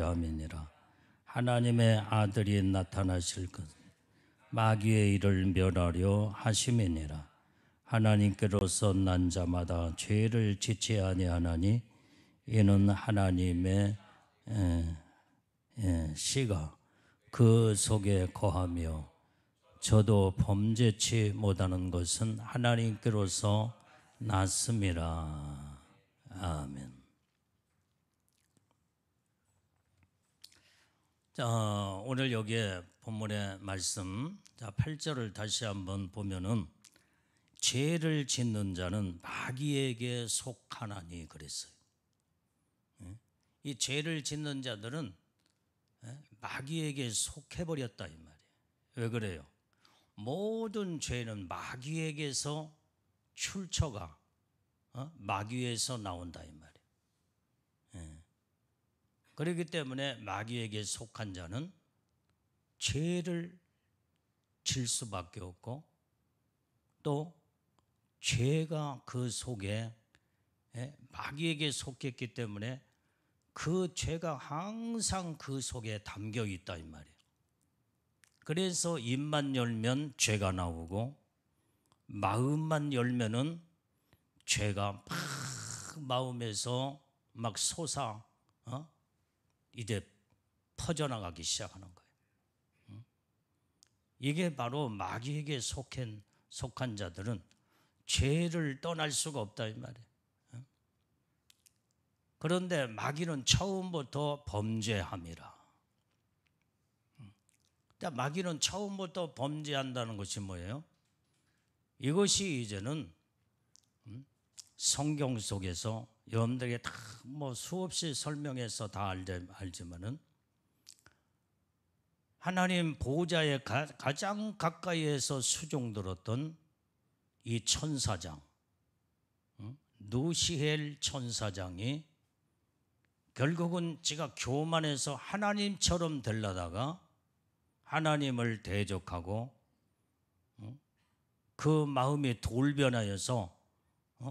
아멘이라. 하나님의 아들이 나타나실 것 마귀의 일을 멸하려 하심이니라. 하나님께로서 난 자마다 죄를 짓지 아니하나니 이는 하나님의 씨가 그 속에 거하며 저도 범죄치 못하는 것은 하나님께로서 났음이라. 아멘. 자, 오늘 여기에 본문의 말씀 8절을 다시 한번 보면은 죄를 짓는 자는 마귀에게 속하나니 그랬어요. 이 죄를 짓는 자들은 마귀에게 속해버렸다 이 말이에요. 왜 그래요? 모든 죄는 마귀에게서 출처가 마귀에서 나온다 이 말이에요. 그렇기 때문에 마귀에게 속한 자는 죄를 질 수밖에 없고 또 죄가 그 속에 마귀에게 속했기 때문에 그 죄가 항상 그 속에 담겨 있다 이 말이에요. 그래서 입만 열면 죄가 나오고 마음만 열면은 죄가 막 마음에서 막 솟아 이제 퍼져나가기 시작하는 거예요. 이게 바로 마귀에게 속한 자들은 죄를 떠날 수가 없다 이 말이에요. 그런데 마귀는 처음부터 범죄함이라. 마귀는 처음부터 범죄한다는 것이 뭐예요? 이것이 이제는 성경 속에서 여러분들에게 다 수없이 설명해서 다 알지만은 하나님 보호자의 가장 가까이에서 수종 들었던 이 천사장, 누시헬 천사장이 결국은 지가 교만해서 하나님처럼 되려다가 하나님을 대적하고 그 마음이 돌변하여서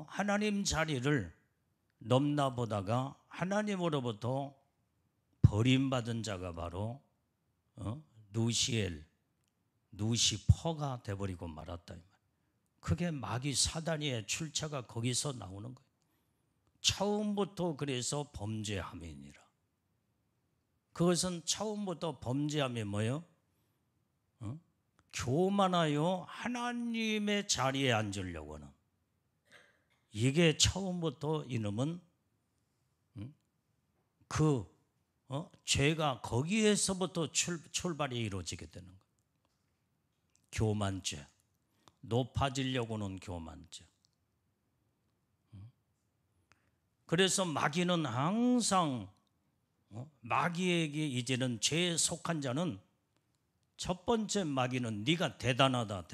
하나님 자리를 넘나보다가 하나님으로부터 버림받은 자가 바로 누시퍼가 돼버리고 말았다. 그게 마귀 사단의 출처가 거기서 나오는 거예요. 처음부터 그래서 범죄함이니라. 그것은 처음부터 범죄함이 뭐예요? 교만하여 하나님의 자리에 앉으려고 하는, 이게 처음부터 이놈은 죄가 거기에서부터 출발이 이루어지게 되는 거예요. 교만죄, 높아지려고 하는 교만죄. 그래서 마귀는 항상 마귀에게 이제는 죄에 속한 자는 첫 번째 마귀는 네가 대단하다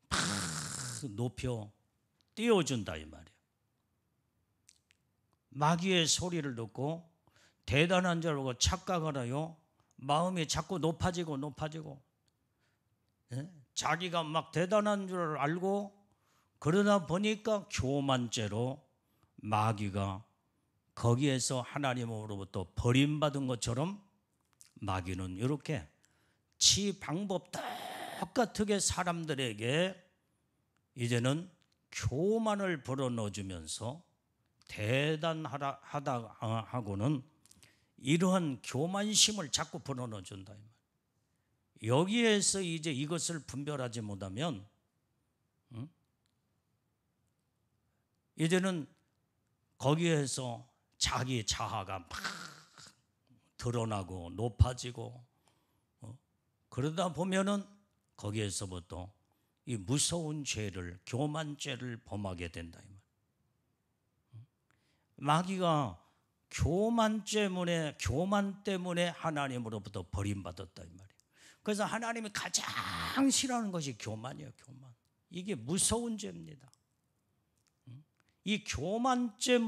팍 높여 띄워준다 이 말이에요. 마귀의 소리를 듣고 대단한 줄 알고 착각을 하여 마음이 자꾸 높아지고 자기가 막 대단한 줄 알고 그러다 보니까 교만죄로 마귀가 거기에서 하나님으로부터 버림받은 것처럼 마귀는 이렇게 지 방법 똑같게 사람들에게 이제는 교만을 불어넣어주면서 대단하다 하고는 이러한 교만심을 자꾸 불어넣어준다. 여기에서 이제 이것을 분별하지 못하면 이제는 거기에서 자기 자아가 막 드러나고 높아지고 그러다 보면은 거기에서부터 이 무서운 죄를, 교만죄를 범하게 된다. 마귀가 교만 때문에 하나님으로부터 버림받았다 이 말이에요. 그래서 하나님이 가장 싫어하는 것이 교만이에요. 이게 무서운 죄입니다. 이 교만죄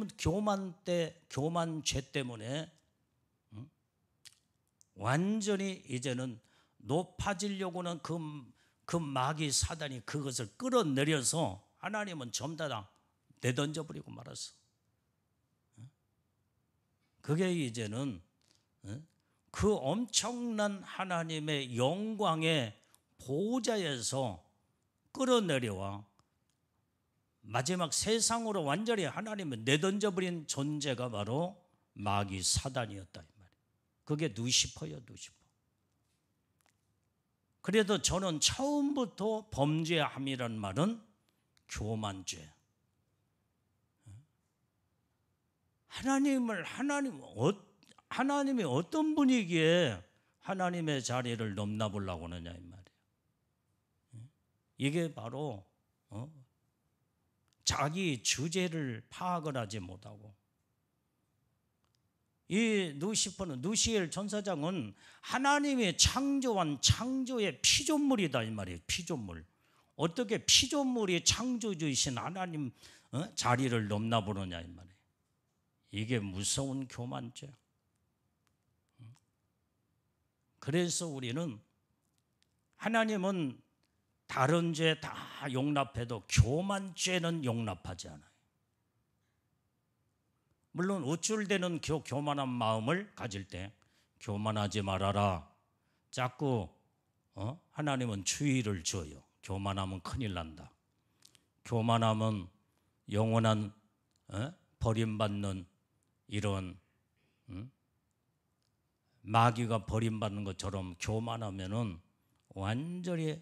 때문에 완전히 이제는 높아지려고는 그 마귀 사단이 그것을 끌어내려서 하나님은 전부 다 내던져 버리고 말았어. 그게 이제는 그 엄청난 하나님의 영광의 보좌에서 끌어내려와 마지막 세상으로 완전히 하나님을 내던져버린 존재가 바로 마귀 사단이었다 이 말이에요. 그게 누시퍼예요, 누시퍼. 그래도 저는 처음부터 범죄함이란 말은 교만죄. 하나님이 어떤 분이기에 하나님의 자리를 넘나보려고 하느냐 이 말이에요. 이게 바로 자기 주제를 파악을 하지 못하고, 이 누시퍼는, 누시엘 천사장은 하나님이 창조한 창조의 피조물이다 이 말이에요. 피조물. 어떻게 피조물이 창조주이신 하나님 자리를 넘나보느냐 이 말이에요. 이게 무서운 교만죄. 그래서 우리는, 하나님은 다른 죄 다 용납해도 교만죄는 용납하지 않아요. 물론 우쭐대는 교만한 마음을 가질 때 교만하지 말아라. 자꾸 하나님은 주의를 줘요. 교만하면 큰일 난다. 교만하면 영원한 버림받는 이런 마귀가 버림받는 것처럼 교만하면은 완전히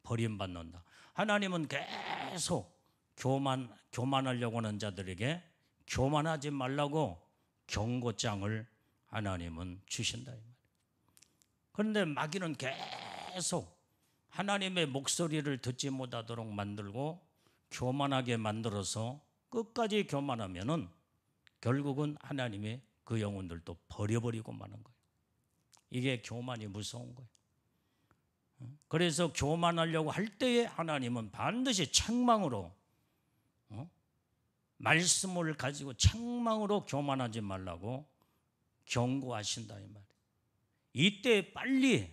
버림받는다. 하나님은 계속 교만하려고 하는 자들에게 교만하지 말라고 경고장을 하나님은 주신다. 그런데 마귀는 계속 하나님의 목소리를 듣지 못하도록 만들고 교만하게 만들어서 끝까지 교만하면은 결국은 하나님이 그 영혼들도 버려버리고 마는 거예요. 이게 교만이 무서운 거예요. 그래서 교만하려고 할 때에 하나님은 반드시 책망으로, 말씀을 가지고 책망으로 교만하지 말라고 경고하신다 이 말이에요. 이때 빨리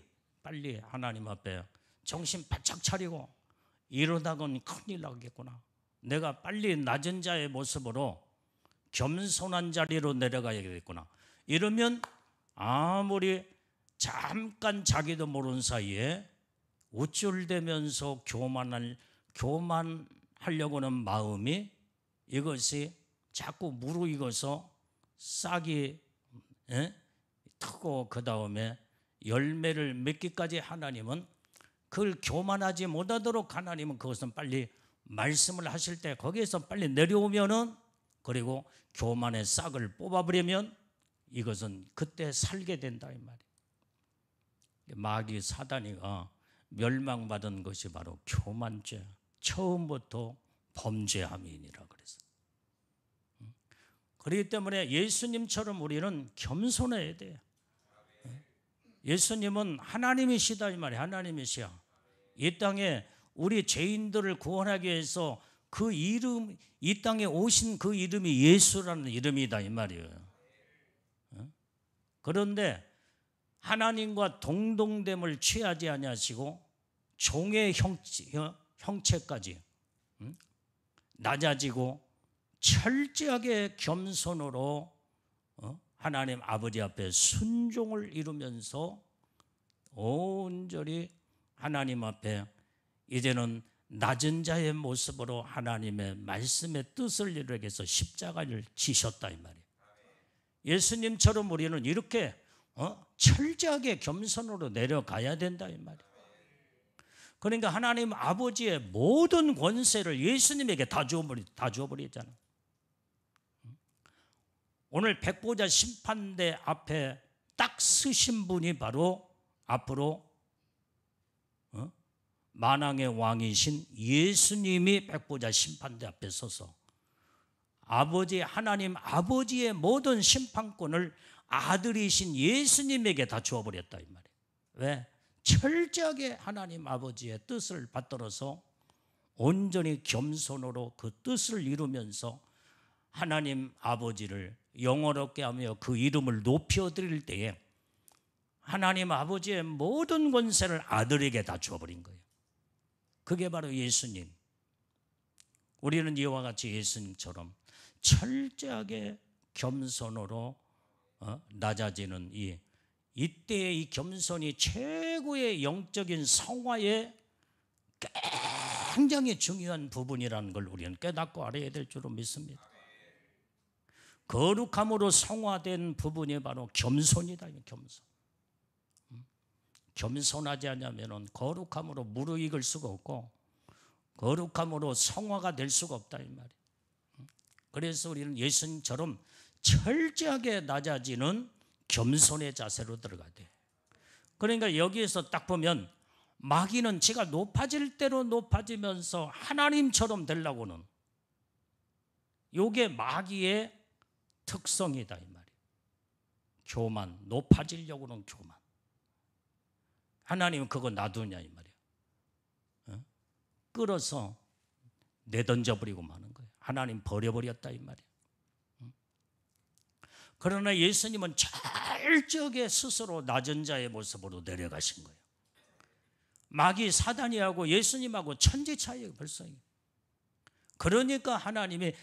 하나님 앞에 정신 바짝 차리고, 이러다간 큰일 나겠구나. 내가 빨리 낮은 자의 모습으로 겸손한 자리로 내려가야겠구나. 이러면 아무리 잠깐 자기도 모르는 사이에 우쭐대면서 교만하려고 하는 마음이, 이것이 자꾸 무르익어서 싹이 트고 그 다음에 열매를 맺기까지 하나님은 그걸 교만하지 못하도록 하나님은 그것은 빨리 말씀을 하실 때 거기에서 빨리 내려오면은, 그리고 교만의 싹을 뽑아버리면 이것은 그때 살게 된다 이 말이에요. 마귀 사단이가 멸망받은 것이 바로 교만죄, 처음부터 범죄함이니라 그랬어요. 그렇기 때문에 예수님처럼 우리는 겸손해야 돼요. 예수님은 하나님이시다 이 말이에요. 하나님이시야. 이 땅에 우리 죄인들을 구원하기 위해서 그 이름, 이 땅에 오신 그 이름이 예수라는 이름이다 이 말이에요. 그런데 하나님과 동등됨을 취하지 아니하시고 종의 형체까지 낮아지고 철저하게 겸손으로 하나님 아버지 앞에 순종을 이루면서 온전히 하나님 앞에 이제는 낮은 자의 모습으로 하나님의 말씀의 뜻을 이루기 위해서 십자가를 지셨다 이 말이에요. 예수님처럼 우리는 이렇게 철저하게 겸손으로 내려가야 된다 이 말이에요. 그러니까 하나님 아버지의 모든 권세를 예수님에게 다 주어버리잖아요. 오늘 백보자 심판대 앞에 딱 서신 분이 바로 앞으로 만왕의 왕이신 예수님이 백보자 심판대 앞에 서서 하나님 아버지의 모든 심판권을 아들이신 예수님에게 다 주어버렸다 이 말이에요. 왜? 철저하게 하나님 아버지의 뜻을 받들어서 온전히 겸손으로 그 뜻을 이루면서 하나님 아버지를 영화롭게 하며 그 이름을 높여드릴 때에 하나님 아버지의 모든 권세를 아들에게 다 주어버린 거예요. 그게 바로 예수님. 우리는 이와 같이 예수님처럼 철저하게 겸손으로 낮아지는 이때의 이 겸손이 최고의 영적인 성화의 굉장히 중요한 부분이라는 걸 우리는 깨닫고 알아야 될 줄로 믿습니다. 거룩함으로 성화된 부분이 바로 겸손이다. 겸손. 겸손하지 않으면 거룩함으로 무르익을 수가 없고 거룩함으로 성화가 될 수가 없다 이 말이에요. 그래서 우리는 예수님처럼 철저하게 낮아지는 겸손의 자세로 들어가야 돼. 그러니까 여기에서 딱 보면 마귀는 지가 높아질 대로 높아지면서 하나님처럼 되려고는, 이게 마귀의 특성이다 이 말이에요. 교만, 높아지려고는 교만. 하나님은 그거 놔두냐 이 말이에요. 끌어서 내던져버리고 마는 거예요. 하나님 버려버렸다 이 말이에요. 그러나 예수님은 철저하게 스스로 낮은 자의 모습으로 내려가신 거예요. 마귀 사단이하고 예수님하고 천지 차이예요 벌써. 그러니까 하나님이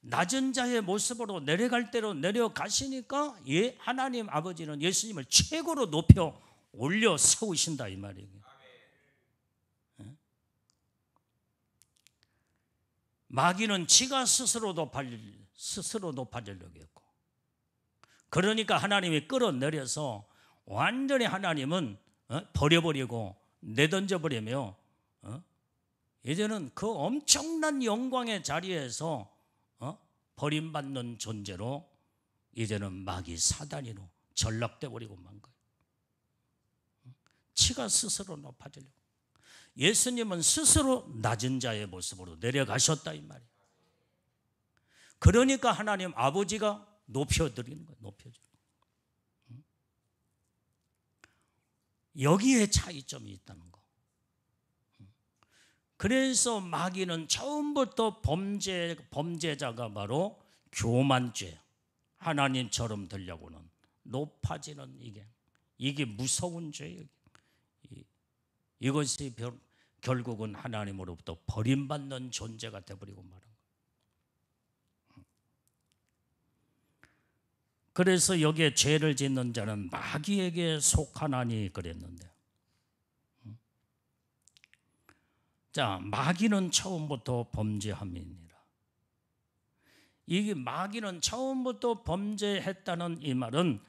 낮은 자의 모습으로 내려갈 대로 내려가시니까 하나님 아버지는 예수님을 최고로 높여 올려 세우신다 이 말이에요. 마귀는 지가 스스로 높아지려고 했고, 그러니까 하나님이 끌어내려서 완전히 하나님은 버려버리고 내던져버리며 이제는 그 엄청난 영광의 자리에서 버림받는 존재로 이제는 마귀 사단이로 전락돼 버리고 만 거예요. 지가 스스로 높아지려고. 예수님은 스스로 낮은 자의 모습으로 내려가셨다 이 말이에요. 그러니까 하나님 아버지가 높여드리는 거예요. 높여주는 거예요. 여기에 차이점이 있다는 거. 그래서 마귀는 처음부터 범죄자가 바로 교만죄, 하나님처럼 되려고는 높아지는 이게 무서운 죄예요. 이것이 결국은 하나님으로부터 버림받는 존재가 되어버리고 말한 거예요. 그래서 여기에 죄를 짓는 자는 마귀에게 속하나니 그랬는데, 자, 마귀는 처음부터 범죄함이니라. 이게 마귀는 처음부터 범죄했다는 이 말은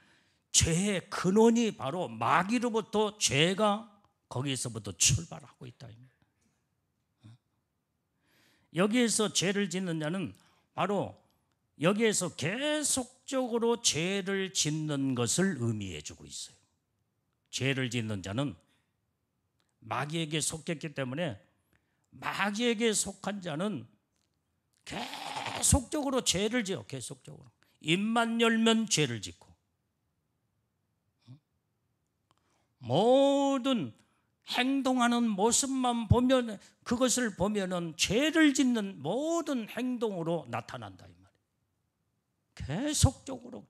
죄의 근원이 바로 마귀로부터 죄가 거기에서부터 출발하고 있다. 여기에서 죄를 짓는 자는 바로 여기에서 계속적으로 죄를 짓는 것을 의미해 주고 있어요. 죄를 짓는 자는 마귀에게 속했기 때문에 마귀에게 속한 자는 계속적으로 죄를 지어. 계속적으로 입만 열면 죄를 짓고, 모든 행동하는 모습만 보면, 그것을 보면은 죄를 짓는 모든 행동으로 나타난다 이 말이에요. 계속적으로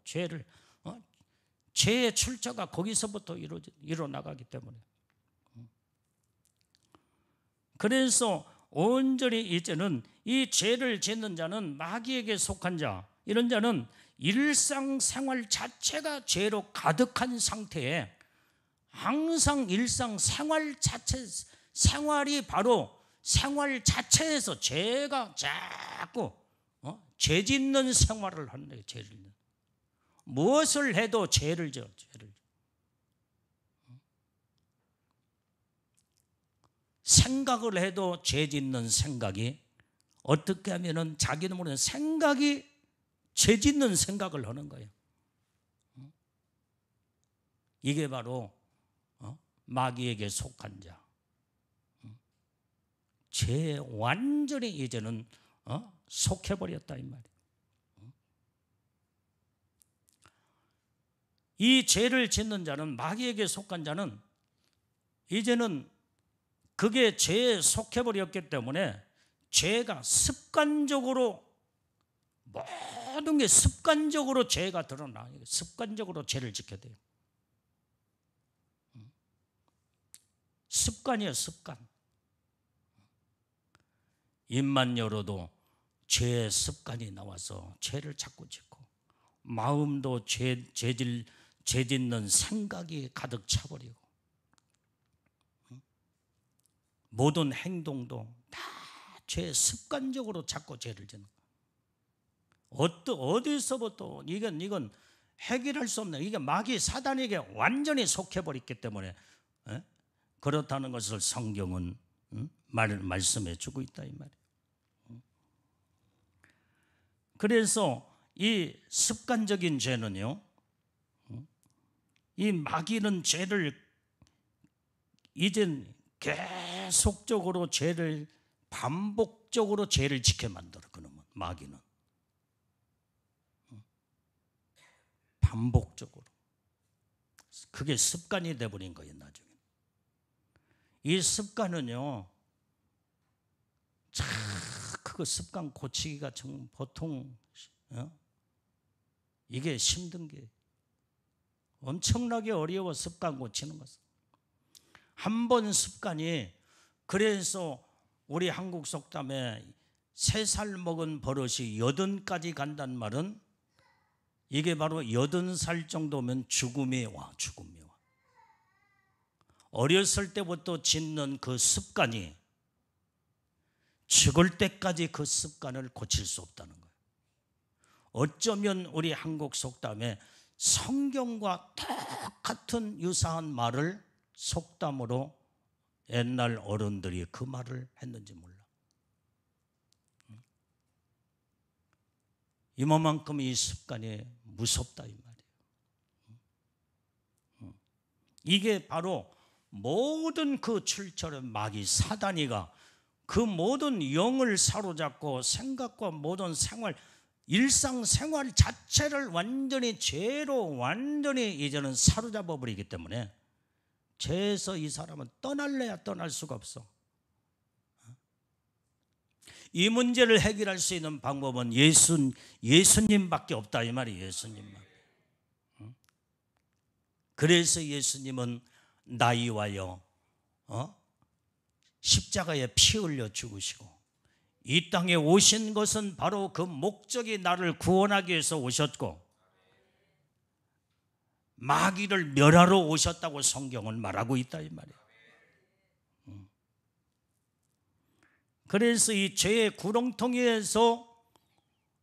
죄의 출처가 거기서부터 일어나가기 때문에. 그래서 온전히 이제는 이 죄를 짓는 자는 마귀에게 속한 자, 이런 자는 일상생활 자체가 죄로 가득한 상태에 항상 일상생활 생활이 바로 생활 자체에서 죄가 자꾸 죄 짓는 생활을 하는 거예요. 죄를 짓는. 무엇을 해도 죄를 져. 생각을 해도 죄 짓는 생각이, 어떻게 하면은 자기도 모르는 생각이 죄 짓는 생각을 하는 거예요. 이게 바로 마귀에게 속한 자. 죄에 완전히 이제는 속해버렸다 이 말이에요. 이 죄를 짓는 자는, 마귀에게 속한 자는 이제는 그게 죄에 속해버렸기 때문에 죄가 습관적으로, 모든 게 습관적으로 죄가 드러나. 습관적으로 죄를 지게 돼요. 습관이에요, 습관. 입만 열어도 죄의 습관이 나와서 죄를 자꾸 짓고, 마음도 죄짓는 생각이 가득 차버리고 모든 행동도 다 죄 습관적으로 자꾸 죄를 짓는 거예요. 어디서부터 이건 해결할 수 없는, 이게 마귀 사단에게 완전히 속해버렸기 때문에 그렇다는 것을 성경은 말씀해 주고 있다 이 말이에요. 그래서 이 습관적인 죄는요, 이 마귀는 죄를 이젠 계속적으로 반복적으로 죄를 짓게 만들어. 그놈은 마귀는 반복적으로 그게 습관이 돼버린 거예요. 나중에 이 습관은요, 그 습관 고치기가 정 보통 이게 힘든 게 엄청나게 어려워. 습관 고치는 것은 한 번 습관이, 그래서 우리 한국 속담에 3살 먹은 버릇이 80까지 간다는 말은 이게 바로 80살 정도면 죽음이 와. 어렸을 때부터 짓는 그 습관이 죽을 때까지 그 습관을 고칠 수 없다는 거예요. 어쩌면 우리 한국 속담에 성경과 똑같은 유사한 말을 속담으로 옛날 어른들이 그 말을 했는지 몰라. 이만큼 이 습관이 무섭다 이 말이에요. 이게 바로 모든 그 출처는 마귀 사단이가 그 모든 영을 사로잡고 생각과 모든 생활, 일상생활 자체를 완전히 죄로 완전히 이제는 사로잡아 버리기 때문에 죄에서 이 사람은 떠날래야 떠날 수가 없어. 이 문제를 해결할 수 있는 방법은 예수님밖에 없다 이 말이에요. 예수님만. 그래서 예수님은 나이 와요 십자가에 피 흘려 죽으시고 이 땅에 오신 것은 바로 그 목적이 나를 구원하기 위해서 오셨고 마귀를 멸하러 오셨다고 성경은 말하고 있다 이 말이에요. 그래서 이 죄의 구렁텅이에서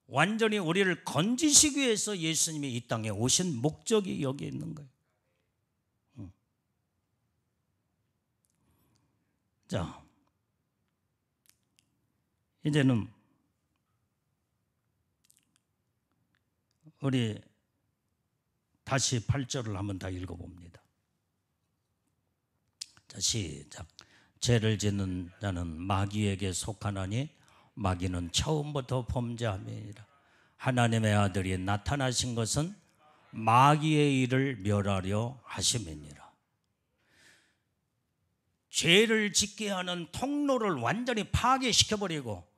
완전히 우리를 건지시기 위해서 예수님이 이 땅에 오신 목적이 여기 있는 거예요. 자, 이제는 우리 다시 8절을 한번 다 읽어봅니다. 자, 시작. 죄를 짓는 자는 마귀에게 속하나니 마귀는 처음부터 범죄함이니라. 하나님의 아들이 나타나신 것은 마귀의 일을 멸하려 하심이니라. 죄를 짓게 하는 통로를 완전히 파괴시켜버리고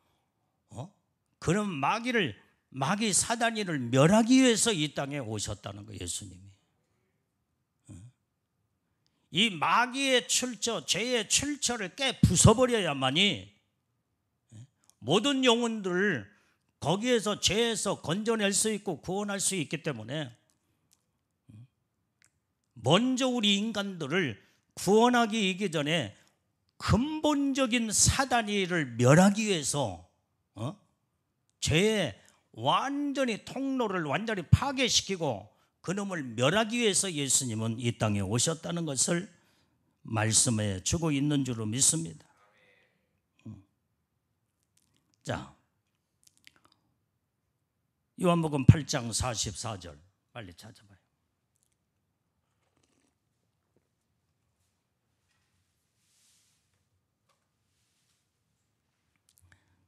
그런 마귀 사단이를 멸하기 위해서 이 땅에 오셨다는 거예요. 예수님이. 이 마귀의 출처, 죄의 출처를 깨 부숴버려야만이 모든 영혼들을 거기에서 죄에서 건져낼 수 있고 구원할 수 있기 때문에 먼저 우리 인간들을 구원하기 이기 전에 근본적인 사단이를 멸하기 위해서 죄의 완전히 통로를 완전히 파괴시키고 그놈을 멸하기 위해서 예수님은 이 땅에 오셨다는 것을 말씀해 주고 있는 줄로 믿습니다. 자, 요한복음 8장 44절 빨리 찾아봐요.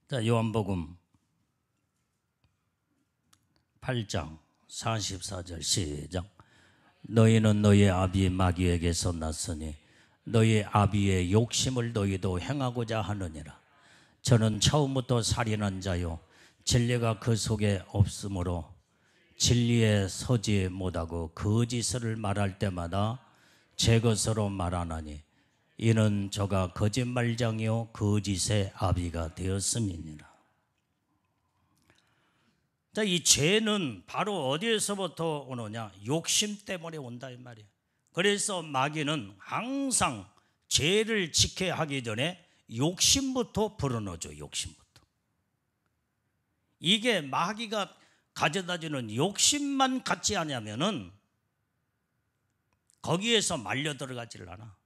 자, 요한복음 8장 44절 시작. 너희는 너희 아비 마귀에게서 났으니 너희 아비의 욕심을 너희도 행하고자 하느니라. 저는 처음부터 살인한 자요 진리가 그 속에 없으므로 진리에 서지 못하고 거짓을 말할 때마다 제 것으로 말하나니 이는 저가 거짓말장이요 거짓의 아비가 되었음이니라. 자, 이 죄는 바로 어디에서부터 오느냐? 욕심 때문에 온다 이 말이에요. 그래서 마귀는 항상 죄를 지켜야 하기 전에 욕심부터 불어넣어줘. 욕심부터. 이게 마귀가 가져다주는 욕심만 갖지 않으면은 거기에서 말려 들어가지를 않아.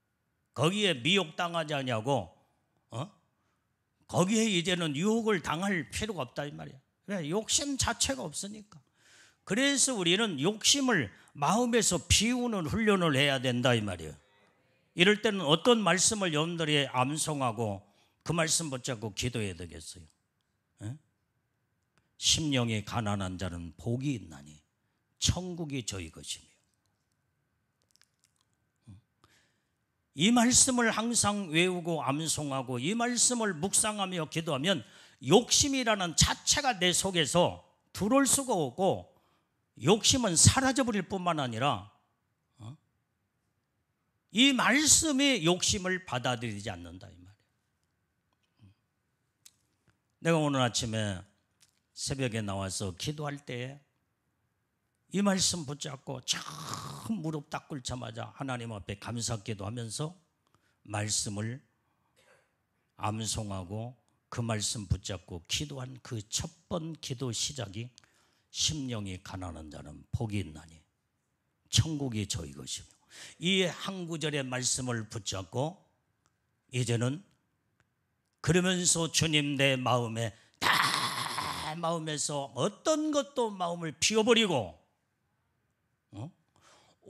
거기에 미혹당하지 않냐고, 거기에 이제는 유혹을 당할 필요가 없다 이 말이야. 왜? 욕심 자체가 없으니까. 그래서 우리는 욕심을 마음에서 비우는 훈련을 해야 된다 이 말이에요. 이럴 때는 어떤 말씀을 여러분들이 암송하고 그 말씀 붙잡고 기도해야 되겠어요? 심령이 가난한 자는 복이 있나니 천국이 저희 것이며. 이 말씀을 항상 외우고 암송하고 이 말씀을 묵상하며 기도하면 욕심이라는 자체가 내 속에서 들어올 수가 없고, 욕심은 사라져버릴 뿐만 아니라 이 말씀이 욕심을 받아들이지 않는다 이 말이에요. 내가 오늘 아침에 새벽에 나와서 기도할 때 이 말씀 붙잡고 처음 무릎 딱 꿇자마자 하나님 앞에 감사기도 하면서 말씀을 암송하고 그 말씀 붙잡고 기도한 그 첫 번 기도 시작이 심령이 가난한 자는 복이 있나니 천국이 저희 것이며, 이 한 구절의 말씀을 붙잡고 이제는 그러면서 주님 내 마음에 다 마음에서 어떤 것도 마음을 비워버리고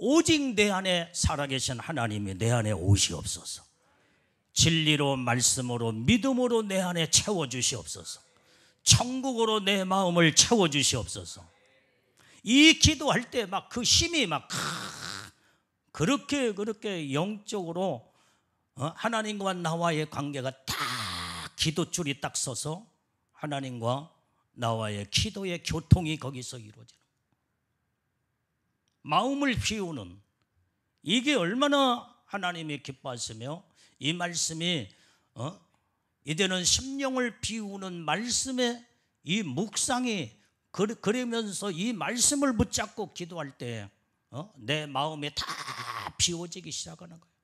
오직 내 안에 살아계신 하나님이 내 안에 오시옵소서. 진리로 말씀으로 믿음으로 내 안에 채워주시옵소서. 천국으로 내 마음을 채워주시옵소서. 이 기도할 때 막 그 힘이 막 그렇게 영적으로 하나님과 나와의 관계가 딱 기도줄이 딱 서서 하나님과 나와의 기도의 교통이 거기서 이루어지는, 마음을 비우는, 이게 얼마나 하나님이 기뻐하시며 이 말씀이 이제는 심령을 비우는 말씀의 이 묵상이 그러면서 이 말씀을 붙잡고 기도할 때 내 마음이 다 비워지기 시작하는 거예요.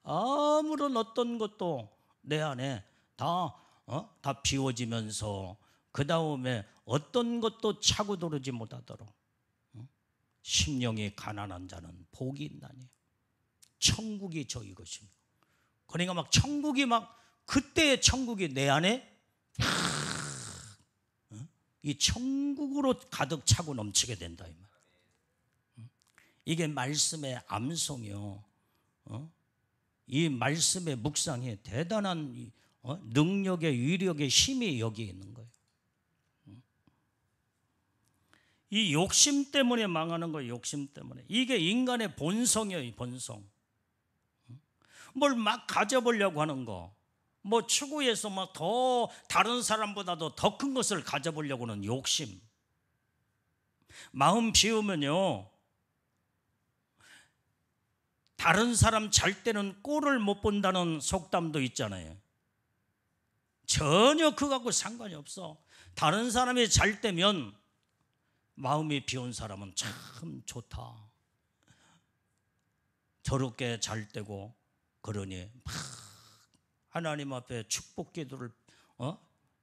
아무런 어떤 것도 내 안에 다 비워지면서 그 다음에 어떤 것도 차고 들어오지 못하도록 심령이 가난한 자는 복이 있나니 천국이 저희 것이며. 그러니까 막 천국이 막 그때의 천국이 내 안에 이 천국으로 가득 차고 넘치게 된다 이 말. 이게 말씀의 암송이요. 이 말씀의 묵상이 대단한 능력의 위력의 힘이 여기에 있는 거예요. 이 욕심 때문에 망하는 거예요. 욕심 때문에. 이게 인간의 본성이에요. 본성. 뭘 막 가져보려고 하는 거, 뭐 추구해서 막 더 다른 사람보다도 더 큰 것을 가져보려고 하는 욕심. 마음 비우면요, 다른 사람 잘 때는 꼴을 못 본다는 속담도 있잖아요. 전혀 그거 갖고 상관이 없어. 다른 사람이 잘 때면 마음이 비운 사람은 참 좋다. 저렇게 잘 되고 그러니 막 하나님 앞에 축복 기도를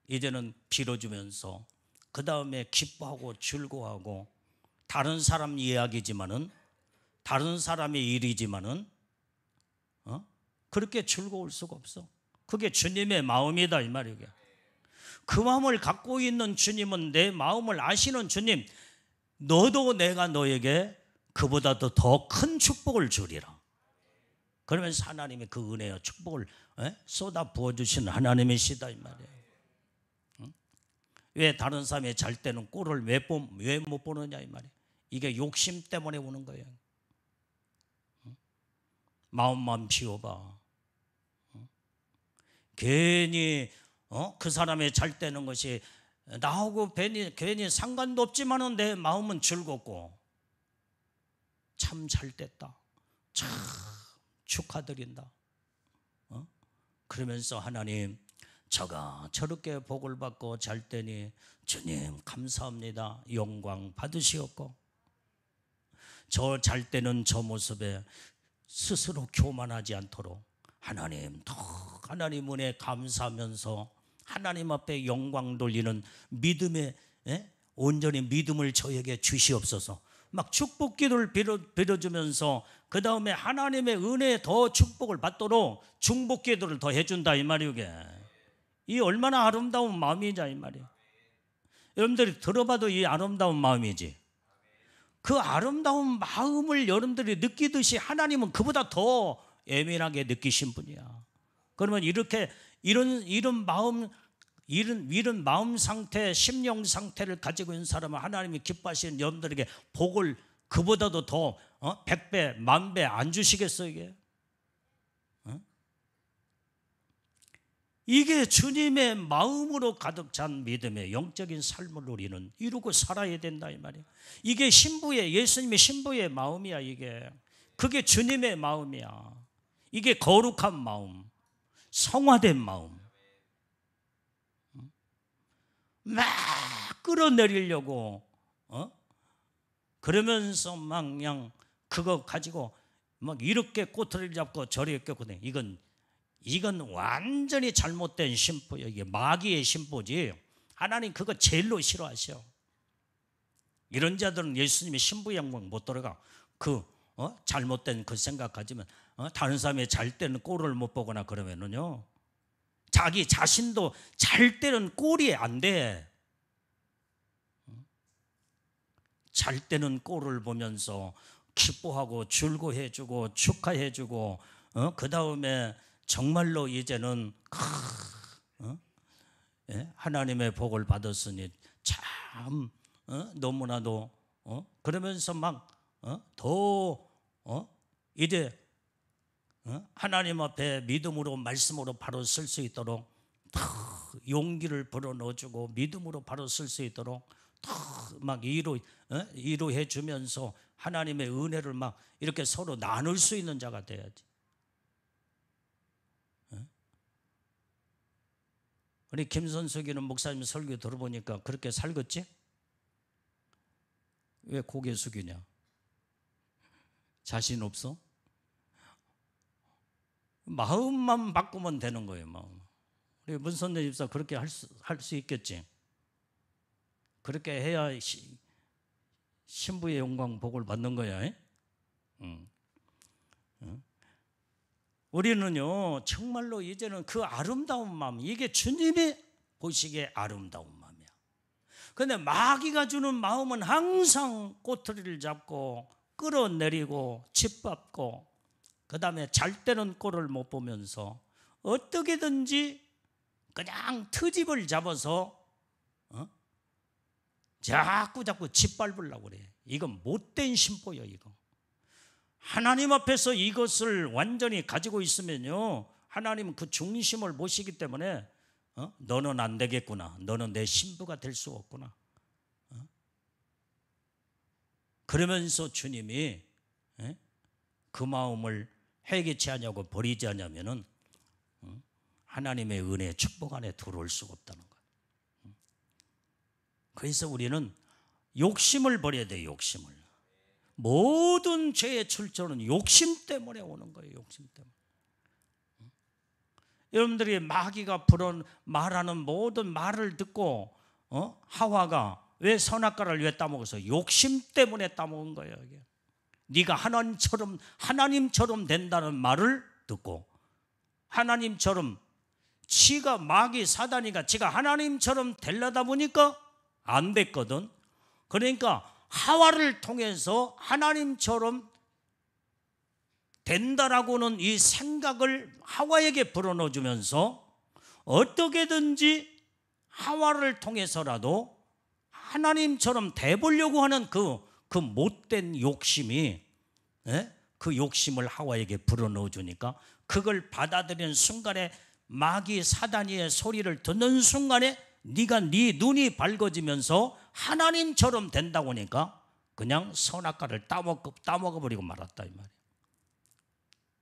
이제는 빌어주면서 그 다음에 기뻐하고 즐거워하고, 다른 사람 이야기지만은 다른 사람의 일이지만은 그렇게 즐거울 수가 없어. 그게 주님의 마음이다 이 말이에요. 그 마음을 갖고 있는 주님은, 내 마음을 아시는 주님, 너도 내가 너에게 그보다도 더 큰 축복을 주리라. 그러면서 하나님의 그 은혜와 축복을 쏟아 부어주시는 하나님이시다 이 말이에요. 왜 다른 사람이 잘 때는 꼴을 왜 못 보느냐 이 말이에요. 이게 욕심 때문에 오는 거예요. 마음만 비워봐. 괜히 그 사람이 잘 되는 것이 나하고 괜히 상관도 없지만은 내 마음은 즐겁고, 참 잘 됐다, 참 축하드린다. 그러면서 하나님, 저가 저렇게 복을 받고 잘 때니 주님 감사합니다 영광 받으시옵고, 저 잘 때는 저 모습에 스스로 교만하지 않도록 하나님 더 하나님 은혜에 감사하면서 하나님 앞에 영광 돌리는 믿음의 온전히 믿음을 저에게 주시옵소서. 막 축복 기도를 빌어주면서 그 다음에 하나님의 은혜에 더 축복을 받도록 중복 기도를 더 해준다 이 말이오. 이 얼마나 아름다운 마음이자 이 말이에요. 여러분들이 들어봐도 이 아름다운 마음이지. 그 아름다운 마음을 여러분들이 느끼듯이 하나님은 그보다 더 예민하게 느끼신 분이야. 그러면 이렇게 이런 마음 상태, 심령 상태를 가지고 있는 사람은 하나님이 기뻐하시는 여러분들에게 복을 그보다도 더 100배, 10,000배 안 주시겠어요 이게? 이게 주님의 마음으로 가득 찬 믿음의 영적인 삶을 우리는 이루고 살아야 된다 이 말이에요. 이게 신부의, 예수님의 신부의 마음이야. 이게 그게 주님의 마음이야. 이게 거룩한 마음, 성화된 마음. 막 끌어내리려고 그러면서 막 그냥 그거 가지고 막 이렇게 꼬투리를 잡고 저렇게 꼈거든. 이건 완전히 잘못된 신부예요. 이게 마귀의 신부지. 하나님 그거 제일로 싫어하셔. 이런 자들은 예수님의 신부 영광 못 들어가. 잘못된 그 생각 가지면 다른 사람이 잘 때는 꼴을 못 보거나 그러면은요, 자기 자신도 잘 때는 꼴이 안 돼. 잘 때는 꼴을 보면서 기뻐하고 즐거워해주고 축하해주고 그 다음에 정말로 이제는 하나님의 복을 받았으니 참 너무나도 그러면서 막 더 이제 하나님 앞에 믿음으로 말씀으로 바로 쓸 수 있도록 더 용기를 불어넣어주고 믿음으로 바로 쓸 수 있도록 더 막 이루해 주면서 하나님의 은혜를 막 이렇게 서로 나눌 수 있는 자가 돼야지. 우리 김선석이는 목사님 설교 들어보니까 그렇게 살겠지? 왜 고개 숙이냐? 자신 없어? 마음만 바꾸면 되는 거예요. 마음. 우리 문선재 집사 그렇게 할 수 있겠지? 그렇게 해야 신부의 영광 복을 받는 거야. 우리는요 정말로 이제는 그 아름다운 마음, 이게 주님이 보시기에 아름다운 마음이야. 그런데 마귀가 주는 마음은 항상 꼬투리를 잡고 끌어내리고 짓밟고 그 다음에 잘 때는 꼴을 못 보면서 어떻게든지 그냥 트집을 잡아서 자꾸 짓밟으려고 그래. 이건 못된 신보예요. 이거 하나님 앞에서 이것을 완전히 가지고 있으면요, 하나님은 그 중심을 모시기 때문에 너는 안 되겠구나, 너는 내 신부가 될 수 없구나. 그러면서 주님이 그 마음을 회개치 않냐고 버리지 않냐면은 하나님의 은혜 축복 안에 들어올 수가 없다는 거예요. 그래서 우리는 욕심을 버려야 돼요. 욕심을. 모든 죄의 출처는 욕심 때문에 오는 거예요. 욕심 때문에. 여러분들이 마귀가 말하는 모든 말을 듣고 하와가 왜 선악과를 왜 따먹어서 욕심 때문에 따먹은 거예요. 이게. 네가 하나님처럼 된다는 말을 듣고 하나님처럼 지가 마귀 사단이가 지가 하나님처럼 되려다 보니까 안 됐거든. 그러니까 하와를 통해서 하나님처럼 된다라고는 이 생각을 하와에게 불어넣어주면서 어떻게든지 하와를 통해서라도 하나님처럼 돼보려고 하는 그 못된 욕심이, 그 욕심을 하와에게 불어넣어주니까 그걸 받아들이는 순간에 마귀 사단이의 소리를 듣는 순간에 네 눈이 밝아지면서 하나님처럼 된다고 하니까 그냥 선악과를 따먹어버리고 말았다 이 말이에요.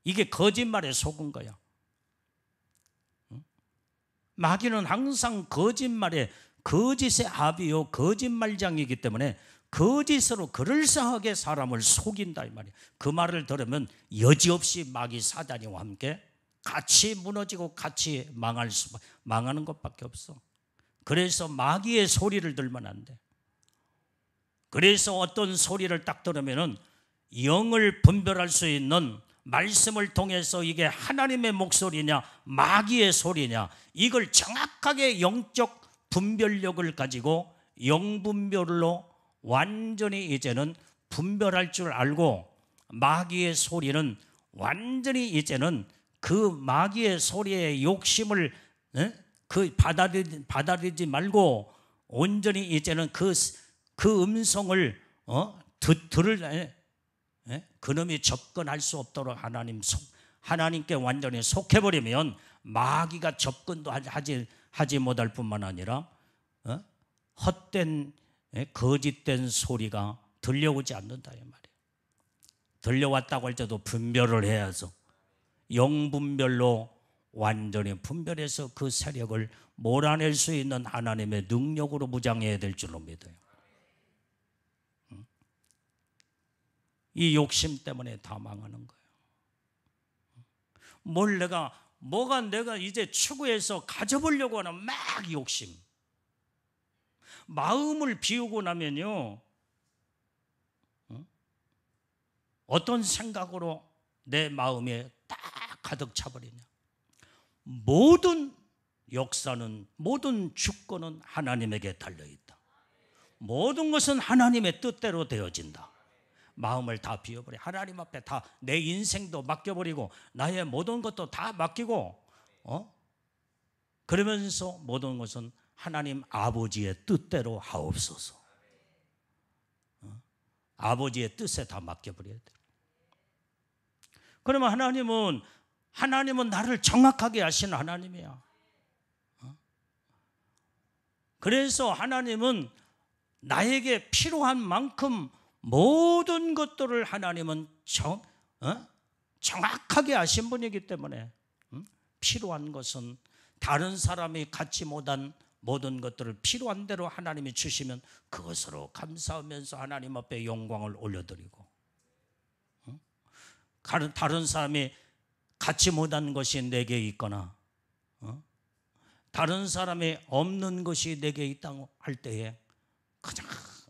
이게 거짓말에 속은 거야. 마귀는 항상 거짓의 아비요 거짓말장이기 때문에 거짓으로 그럴싸하게 사람을 속인다 이 말이에요. 그 말을 들으면 여지없이 마귀 사단이와 함께 같이 무너지고 같이 망하는 것밖에 없어. 그래서 마귀의 소리를 들면 안 돼. 그래서 어떤 소리를 딱 들으면은 영을 분별할 수 있는 말씀을 통해서 이게 하나님의 목소리냐 마귀의 소리냐 이걸 정확하게 영적 분별력을 가지고 영분별로 완전히 이제는 분별할 줄 알고 마귀의 소리는 완전히 이제는 그 마귀의 소리의 욕심을 받아들이지 말고 온전히 이제는 그 음성을 들을 그놈이 접근할 수 없도록 하나님께 완전히 속해버리면 마귀가 접근도 하지 못할 뿐만 아니라 헛된 거짓된 소리가 들려오지 않는다 이 말이에요. 들려왔다고 할 때도 분별을 해야죠. 영분별로 완전히 분별해서 그 세력을 몰아낼 수 있는 하나님의 능력으로 무장해야 될 줄로 믿어요. 이 욕심 때문에 다 망하는 거예요. 뭐가 내가 이제 추구해서 가져보려고 하는 막 욕심. 마음을 비우고 나면요, 어떤 생각으로 내 마음에 딱 가득 차버리냐. 모든 역사는, 모든 주권은 하나님에게 달려있다. 모든 것은 하나님의 뜻대로 되어진다. 마음을 다 비워버려. 하나님 앞에 다 내 인생도 맡겨버리고 나의 모든 것도 다 맡기고 그러면서 모든 것은 하나님 아버지의 뜻대로 하옵소서. 아버지의 뜻에 다 맡겨버려야 돼. 그러면 하나님은 나를 정확하게 아시는 하나님이야. 그래서 하나님은 나에게 필요한 만큼 모든 것들을 하나님은 정확하게 아신 분이기 때문에 필요한 것은 다른 사람이 갖지 못한 모든 것들을 필요한 대로 하나님이 주시면 그것으로 감사하면서 하나님 앞에 영광을 올려드리고, 다른 사람이 갖지 못한 것이 내게 있거나 다른 사람이 없는 것이 내게 있다고 할 때에 그냥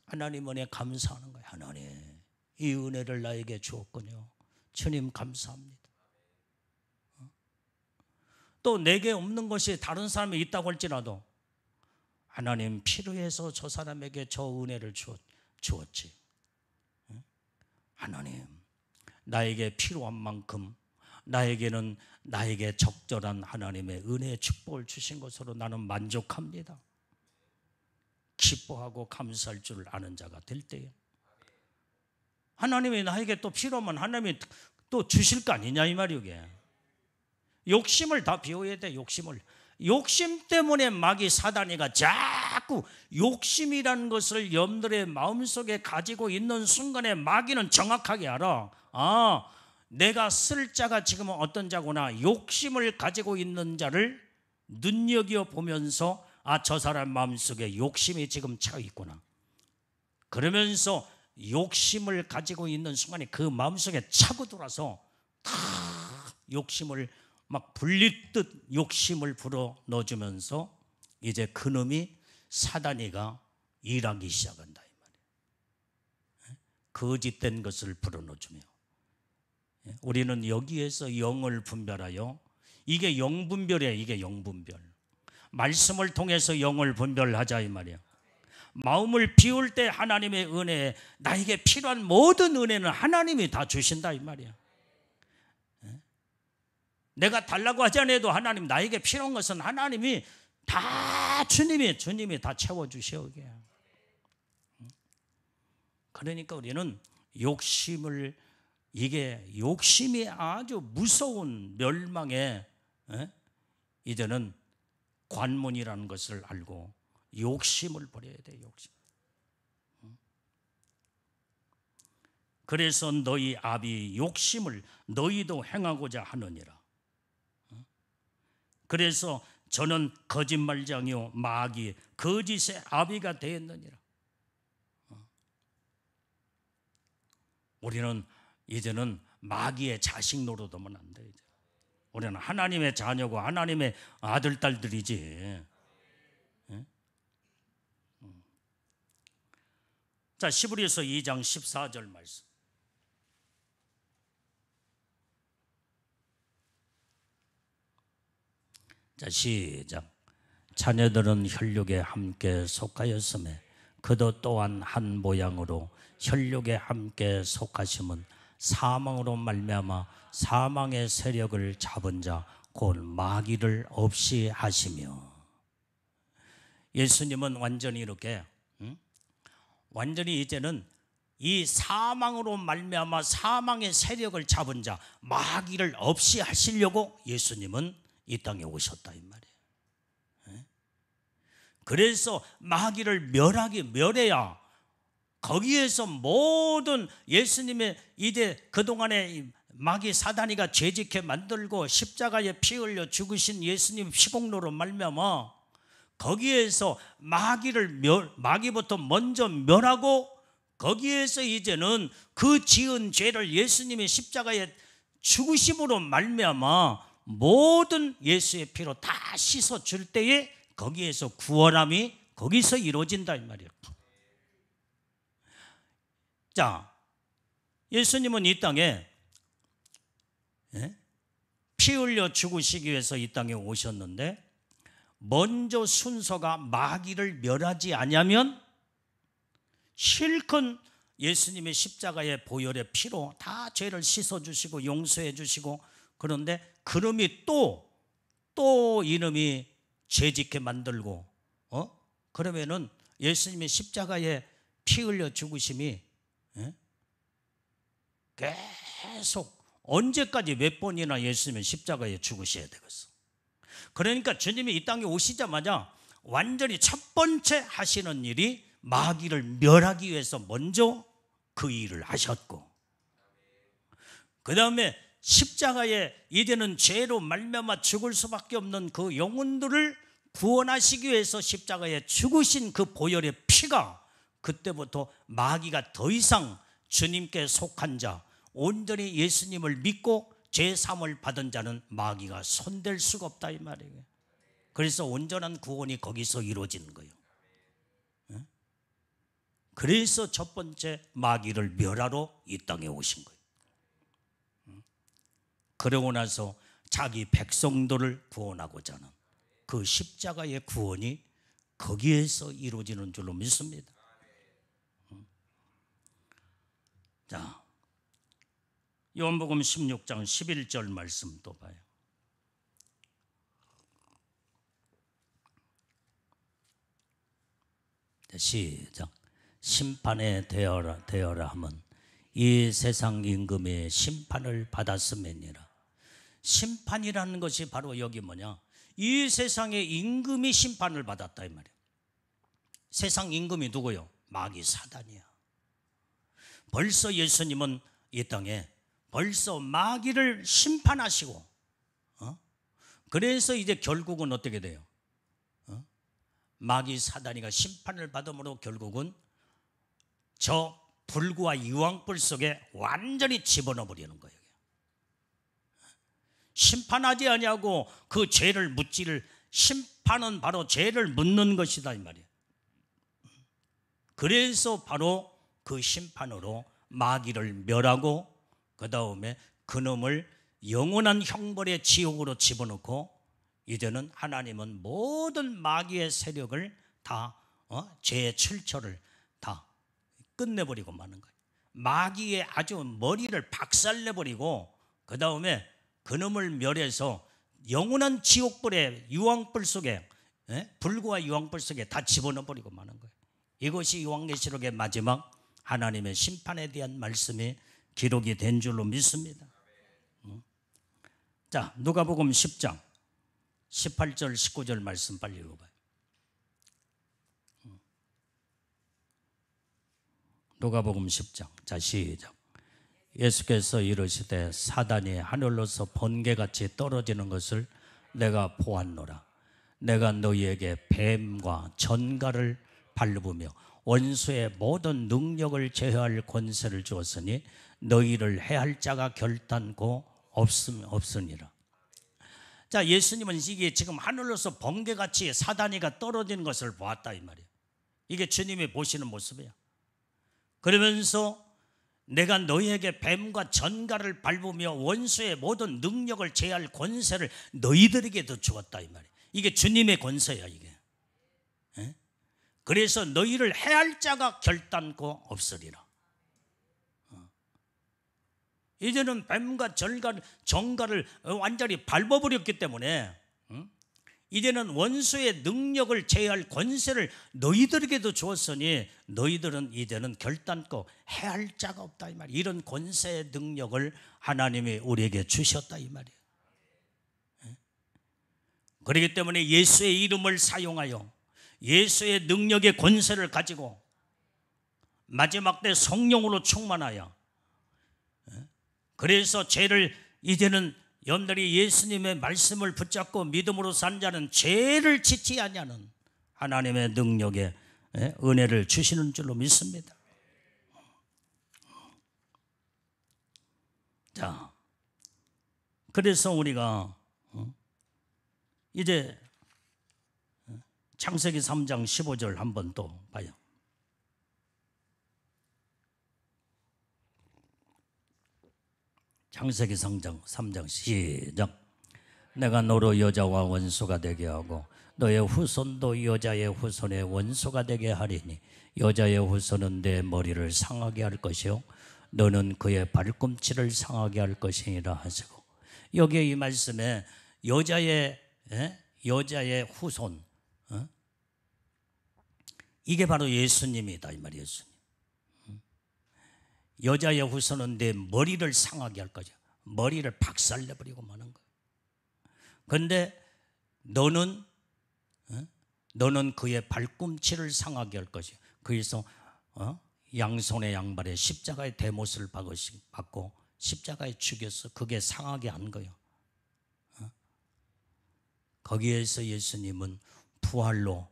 하나님 은혜에 감사하는 거예요. 하나님, 이 은혜를 나에게 주었군요. 주님 감사합니다. 또 내게 없는 것이 다른 사람이 있다고 할지라도 하나님 필요해서 저 사람에게 저 은혜를 주었지. 하나님, 나에게 필요한 만큼 나에게 적절한 하나님의 은혜의 축복을 주신 것으로 나는 만족합니다. 기뻐하고 감사할 줄 아는 자가 될 때에 하나님이 나에게 또 필요하면 하나님이 또 주실 거 아니냐 이 말이게. 욕심을 다 비워야 돼. 욕심 때문에 마귀 사단이가 자꾸 욕심이라는 것을 여러분들의 마음속에 가지고 있는 순간에 마귀는 정확하게 알아. 내가 쓸 자가 지금 어떤 자구나. 욕심을 가지고 있는 자를 눈여겨보면서 저 사람 마음속에 욕심이 지금 차 있구나. 그러면서 욕심을 가지고 있는 순간에 그 마음속에 차고 들어와서 다 욕심을 막 불리듯 욕심을 불어 넣어주면서 이제 그놈이 사단이가 일하기 시작한다 이 말이에요. 거짓된 것을 불어 넣어주며 우리는 여기에서 영을 분별하여, 이게 영분별이에요. 이게 영분별. 말씀을 통해서 영을 분별하자 이 말이에요. 마음을 비울 때 하나님의 은혜, 나에게 필요한 모든 은혜는 하나님이 다 주신다 이 말이에요. 내가 달라고 하지 않아도 하나님, 나에게 필요한 것은 하나님이 다 주님이 다 채워주시오게. 그러니까 우리는 욕심이 아주 무서운 멸망의 이제는 관문이라는 것을 알고 욕심을 버려야 돼. 욕심. 그래서 너희 아비 욕심을 너희도 행하고자 하느니라. 그래서 저는 거짓말장이요 마귀 거짓의 아비가 되었느니라. 우리는 이제는 마귀의 자식 노릇하면 안 돼. 우리는 하나님의 자녀고 하나님의 아들 딸들이지. 자, 히브리서 2장 14절 말씀. 자, 시작. 자녀들은 혈육에 함께 속하였음에 그도 또한 한 모양으로 혈육에 함께 속하심은 사망으로 말미암아 사망의 세력을 잡은 자 곧 마귀를 없이 하시며. 예수님은 완전히 이렇게 완전히 이제는 이 사망으로 말미암아 사망의 세력을 잡은 자 마귀를 없이 하시려고 예수님은 이 땅에 오셨다 이 말이에요. 그래서 마귀를 멸해야 거기에서 모든 예수님의 이제 그동안에 마귀 사단이가 죄짓게 만들고 십자가에 피 흘려 죽으신 예수님 피공로로 말미암아 거기에서 마귀부터 먼저 멸하고 거기에서 이제는 그 지은 죄를 예수님의 십자가에 죽으심으로 말미암아 모든 예수의 피로 다 씻어 줄 때에 거기에서 구원함이 거기서 이루어진다 이 말이에요. 자, 예수님은 이 땅에 피 흘려 죽으시기 위해서 이 땅에 오셨는데 먼저 순서가 마귀를 멸하지 않으면 실컷 예수님의 십자가의 보혈의 피로 다 죄를 씻어주시고 용서해 주시고 그런데 그놈이 또 이놈이 죄짓게 만들고 그러면은 예수님의 십자가에 피 흘려 죽으심이 계속 언제까지 몇 번이나 예수님의 십자가에 죽으셔야 되겠어. 그러니까 주님이 이 땅에 오시자마자 완전히 첫 번째 하시는 일이 마귀를 멸하기 위해서 먼저 그 일을 하셨고 그 다음에 십자가에 이제는 죄로 말미암아 죽을 수밖에 없는 그 영혼들을 구원하시기 위해서 십자가에 죽으신 그 보혈의 피가 그때부터 마귀가 더 이상 주님께 속한 자 온전히 예수님을 믿고 죄사함을 받은 자는 마귀가 손댈 수가 없다 이 말이에요. 그래서 온전한 구원이 거기서 이루어지는 거예요. 그래서 첫 번째 마귀를 멸하러 이 땅에 오신 거예요. 그러고 나서 자기 백성들을 구원하고자 하는 그 십자가의 구원이 거기에서 이루어지는 줄로 믿습니다. 자, 요한복음 16장 11절 말씀 또 봐요. 시작. 심판에 대어라 하면 이 세상 임금의 심판을 받았음이니라. 심판이라는 것이 바로 여기 뭐냐, 이 세상의 임금이 심판을 받았다 이 말이에요. 세상 임금이 누구요? 마귀 사단이야. 벌써 예수님은 이 땅에 벌써 마귀를 심판하시고 그래서 이제 결국은 어떻게 돼요? 마귀 사단이가 심판을 받음으로 결국은 저 불과 유황불 속에 완전히 집어넣어 버리는 거예요. 심판하지 아니하고 그 죄를 묻지를, 심판은 바로 죄를 묻는 것이다 이 말이에요. 그래서 바로 그 심판으로 마귀를 멸하고 그 다음에 그놈을 영원한 형벌의 지옥으로 집어넣고 이제는 하나님은 모든 마귀의 세력을 다 죄의 출처를 다 끝내버리고 마는 거예요. 마귀의 아주 머리를 박살내버리고 그 다음에 그놈을 멸해서 영원한 지옥불의 유황불 속에 불과 유황불 속에 다 집어넣어버리고 마는 거예요. 이것이 요한계시록의 마지막 하나님의 심판에 대한 말씀이 기록이 된 줄로 믿습니다. 자, 누가복음 10장 18절 19절 말씀 빨리 읽어봐요. 누가복음 10장. 자, 시작. 예수께서 이르시되 사단이 하늘로서 번개같이 떨어지는 것을 내가 보았노라. 내가 너희에게 뱀과 전갈을 밟으며 원수의 모든 능력을 제어할 권세를 주었으니 너희를 해할 자가 결단코 없으니라. 자, 예수님은 이게 지금 하늘로서 번개같이 사단이가 떨어지는 것을 보았다 이 말이에요. 이게 주님이 보시는 모습이에요. 그러면서 내가 너희에게 뱀과 전갈을 밟으며 원수의 모든 능력을 제할 권세를 너희들에게도 주었다 이 말이에요. 이게 주님의 권세야 이게. 그래서 너희를 해할 자가 결단코 없으리라. 이제는 뱀과 전갈을 완전히 밟아버렸기 때문에 이제는 원수의 능력을 제어할 권세를 너희들에게도 주었으니 너희들은 이제는 결단코 해할 자가 없다 이 말이에요. 이런 권세의 능력을 하나님이 우리에게 주셨다 이 말이에요. 그렇기 때문에 예수의 이름을 사용하여 예수의 능력의 권세를 가지고 마지막 때 성령으로 충만하여, 그래서 죄를 이제는 여러분들이 예수님의 말씀을 붙잡고 믿음으로 산 자는 죄를 짓지 아니하는 하나님의 능력의 은혜를 주시는 줄로 믿습니다. 자, 그래서 우리가 이제 창세기 3장 15절 한번 또 봐요. 창세기 3장 시작. 내가 너로 여자와 원수가 되게 하고 너의 후손도 여자의 후손의 원수가 되게 하리니 여자의 후손은 내 머리를 상하게 할 것이요 너는 그의 발꿈치를 상하게 할 것이니라 하시고, 여기에 이 말씀에 여자의 후손, 이게 바로 예수님이다 이 말이에요. 예수님. 여자의 후손은 내 머리를 상하게 할 거죠. 머리를 박살내버리고 마는 거예요. 그런데 너는 그의 발꿈치를 상하게 할 것이요. 그래서 양손의 양발에 십자가의 대못을 받고 십자가에 죽여서 그게 상하게 한 거예요. 거기에서 예수님은 부활로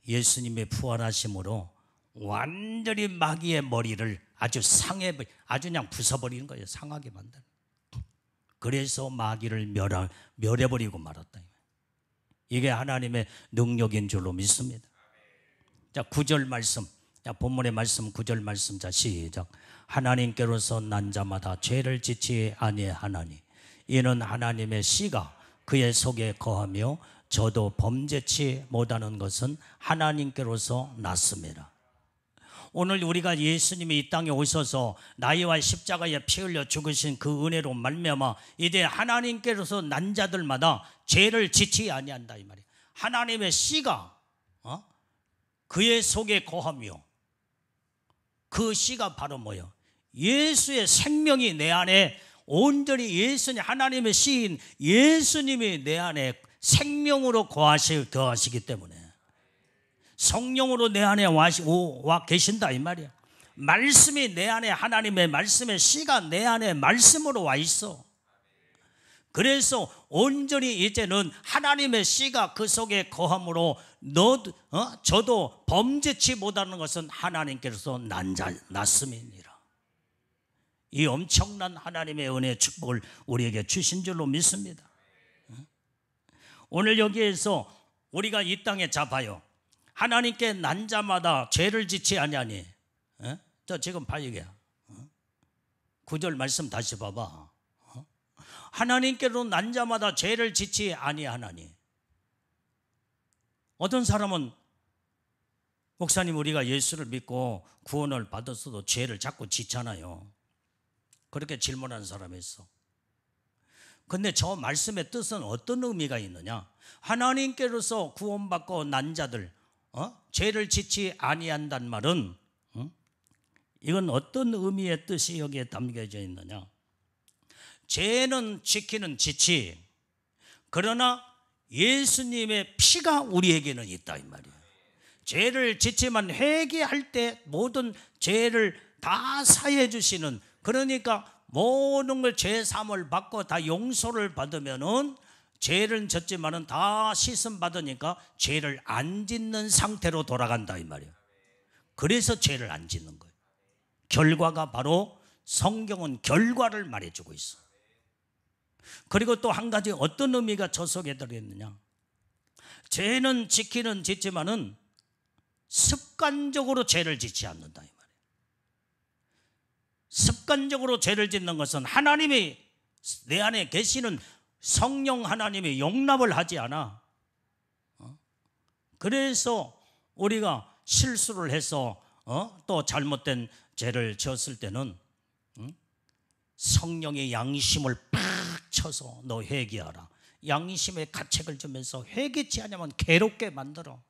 예수님의 부활하심으로 완전히 마귀의 머리를 아주 그냥 부숴버리는 거예요. 상하게 만드는. 그래서 마귀를 멸해버리고 말았다. 이게 하나님의 능력인 줄로 믿습니다. 자, 9절 말씀. 자, 본문의 말씀 9절 말씀. 자, 시작. 하나님께로서 난 자마다 죄를 짓지 아니하나니 이는 하나님의 씨가 그의 속에 거하며 저도 범죄치 못하는 것은 하나님께로서 났습니다. 오늘 우리가 예수님이 이 땅에 오셔서 나이와 십자가에 피 흘려 죽으신 그 은혜로 말미암아 이제 하나님께로서 난 자들마다 죄를 짓지 아니한다 이 말이에요. 하나님의 씨가 그의 속에 거하며, 그 씨가 바로 뭐예요? 예수의 생명이 내 안에 온전히 예수님, 하나님의 씨인 예수님이 내 안에 생명으로 거하시기 때문에 성령으로 내 안에 와 계신다 이 말이야. 말씀이 내 안에, 하나님의 말씀의 씨가 내 안에 말씀으로 와 있어. 그래서 온전히 이제는 하나님의 씨가 그 속에 거함으로 저도 범죄치 못하는 것은 하나님께서 났음이니라. 이 엄청난 하나님의 은혜의 축복을 우리에게 주신 줄로 믿습니다. 오늘 여기에서 우리가 이 땅에 잡아요. 하나님께 난 자마다 죄를 짓지 아니하니. 저 지금 봐 이게 9절 말씀 다시 봐봐. 하나님께로 난 자마다 죄를 짓지 아니하나니. 어떤 사람은 목사님 우리가 예수를 믿고 구원을 받았어도 죄를 자꾸 짓잖아요. 그렇게 질문하는 사람이 있어. 근데 저 말씀의 뜻은 어떤 의미가 있느냐? 하나님께로서 구원받고 난 자들 죄를 짓지 아니한다는 말은 이건 어떤 의미의 뜻이 여기에 담겨져 있느냐? 죄는 지키는 지치, 그러나 예수님의 피가 우리에게는 있다 이 말이에요. 죄를 짓지만 회개할 때 모든 죄를 다 사해 주시는, 그러니까 모든 걸 죄 사함을 받고 다 용서를 받으면은 죄를 졌지만은 다 씻음 받으니까 죄를 안 짓는 상태로 돌아간다 이 말이에요. 그래서 죄를 안 짓는 거예요. 결과가 바로 성경은 결과를 말해주고 있어. 그리고 또 한 가지 어떤 의미가 저 속에 들어있느냐, 죄는 지키는 짓지만은 습관적으로 죄를 짓지 않는다 이 말이에요. 습관적으로 죄를 짓는 것은 하나님이 내 안에 계시는 성령 하나님이 용납을 하지 않아. 그래서 우리가 실수를 해서 또 잘못된 죄를 지었을 때는 성령의 양심을 팍 쳐서 너 회개하라, 양심의 가책을 주면서 회개치 않으면 괴롭게 만들어.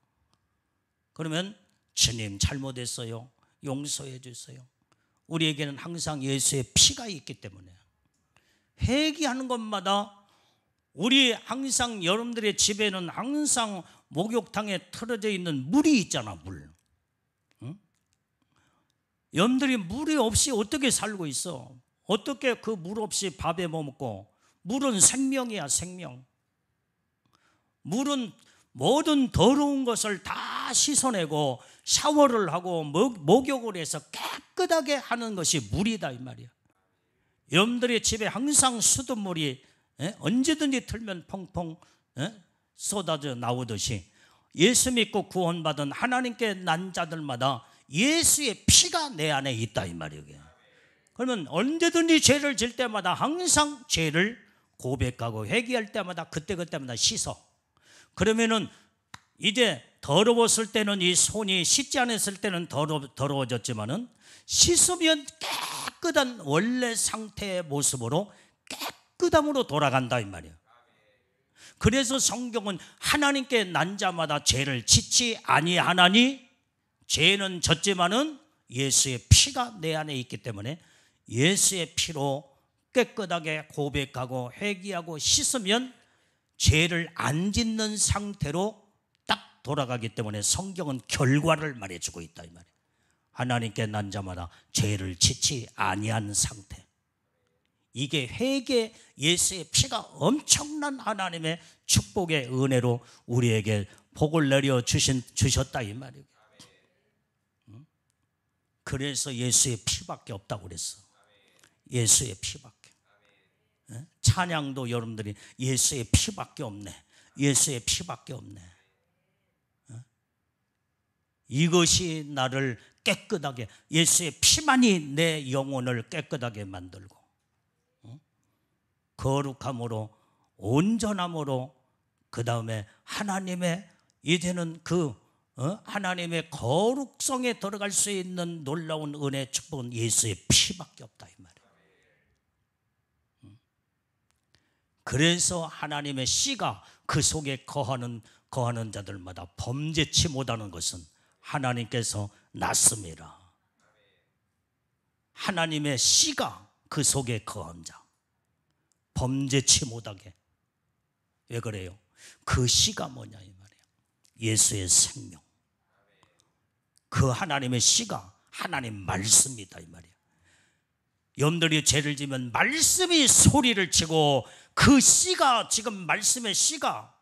그러면 주님 잘못했어요, 용서해 주세요. 우리에게는 항상 예수의 피가 있기 때문에 회개하는 것마다, 우리 항상 여러분들의 집에는 항상 목욕탕에 틀어져 있는 물이 있잖아. 물. 여러분들이 물이 없이 어떻게 살고 있어? 어떻게 그 물 없이 밥에 뭐 먹고? 물은 생명이야, 생명. 물은 모든 더러운 것을 다 씻어내고 샤워를 하고 목욕을 해서 깨끗하게 하는 것이 물이다 이 말이야. 여러분들의 집에 항상 수돗물이 언제든지 틀면 펑펑 쏟아져 나오듯이 예수 믿고 구원받은 하나님께 난 자들마다 예수의 피가 내 안에 있다 이 말이에요. 그러면 언제든지 죄를 질 때마다 항상 죄를 고백하고 회개할 때마다 그때마다 씻어. 그러면은 이제 더러웠을 때는 이 손이 씻지 않았을 때는 더러워졌지만은 씻으면 깨끗한 원래 상태의 모습으로 깨끗함으로 돌아간다 이 말이에요. 그래서 성경은 하나님께 난 자마다 죄를 짓지 아니하나니, 죄는 졌지만은 예수의 피가 내 안에 있기 때문에 예수의 피로 깨끗하게 고백하고 회개하고 씻으면 죄를 안 짓는 상태로 딱 돌아가기 때문에 성경은 결과를 말해주고 있다 이 말이에요. 하나님께 난 자마다 죄를 짓지 아니한 상태. 이게 회개, 예수의 피가 엄청난 하나님의 축복의 은혜로 우리에게 복을 내려 주셨다 이 말이에요. 그래서 예수의 피밖에 없다고 그랬어. 예수의 피밖에. 찬양도 여러분들이 예수의 피밖에 없네, 예수의 피밖에 없네. 이것이 나를 깨끗하게, 예수의 피만이 내 영혼을 깨끗하게 만들고 거룩함으로, 온전함으로, 그 다음에 하나님의 이제는 하나님의 거룩성에 들어갈 수 있는 놀라운 은혜, 축복은 예수의 피밖에 없다 이 말이에요. 그래서 하나님의 씨가 그 속에 거하는 자들마다 범죄치 못하는 것은 하나님께서 낳습니다. 하나님의 씨가 그 속에 거한 자, 범죄치 못하게. 왜 그래요? 그 씨가 뭐냐 이 말이에요. 예수의 생명. 그 하나님의 씨가 하나님 말씀이다 이 말이에요. 여러분들이 죄를 지면 말씀이 소리를 치고, 그 씨가, 지금 말씀의 씨가,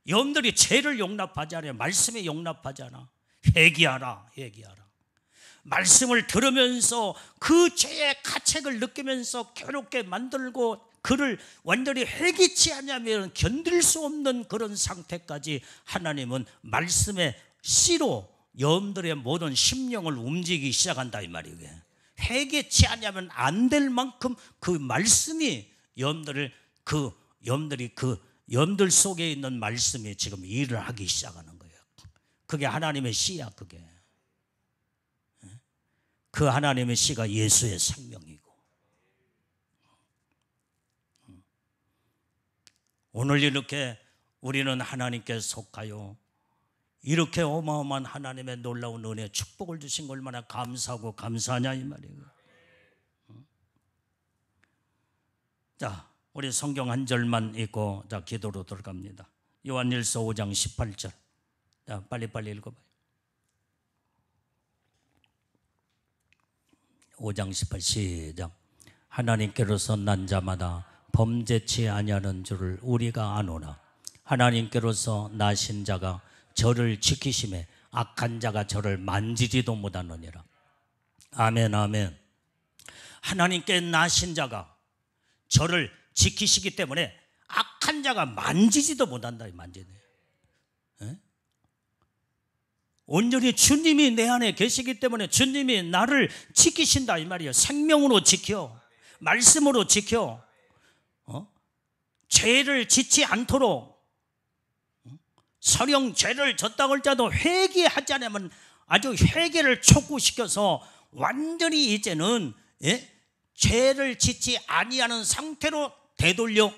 여러분들이 죄를 용납하지 않아요. 말씀이 용납하지 않아. 회개하라, 회개하라. 말씀을 들으면서 그 죄의 가책을 느끼면서 괴롭게 만들고 그를 완전히 회개치 않으면 견딜 수 없는 그런 상태까지 하나님은 말씀의 씨로 여러분들의 모든 심령을 움직이기 시작한다 이 말이에요. 회개치 않으면 안 될 만큼 그 말씀이 여러분들이 여러분들 속에 있는 말씀이 지금 일을 하기 시작하는 거예요. 그게 하나님의 씨야. 그게 그 하나님의 씨가 예수의 생명이고, 오늘 이렇게 우리는 하나님께 속하여 이렇게 어마어마한 하나님의 놀라운 은혜, 축복을 주신 걸 얼마나 감사하고 감사하냐 이 말이에요. 자, 우리 성경 한 절만 읽고 자 기도로 들어갑니다. 요한일서 5장 18절. 자, 빨리빨리 읽어봐요. 5장 18 시작. 하나님께로서 난 자마다 범죄치 아니하는 줄을 우리가 아노라. 하나님께로서 나신 자가 저를 지키심에 악한 자가 저를 만지지도 못하느니라. 아멘, 아멘. 하나님께 나신 자가 저를 지키시기 때문에 악한 자가 만지지도 못한다. 만지네. 온전히 주님이 내 안에 계시기 때문에 주님이 나를 지키신다 이 말이에요. 생명으로 지켜, 말씀으로 지켜, 죄를 짓지 않도록. 설령 죄를 졌다 할지라도 회개하지 않으면 아주 회개를 촉구시켜서 완전히 이제는 죄를 짓지 아니하는 상태로 되돌려.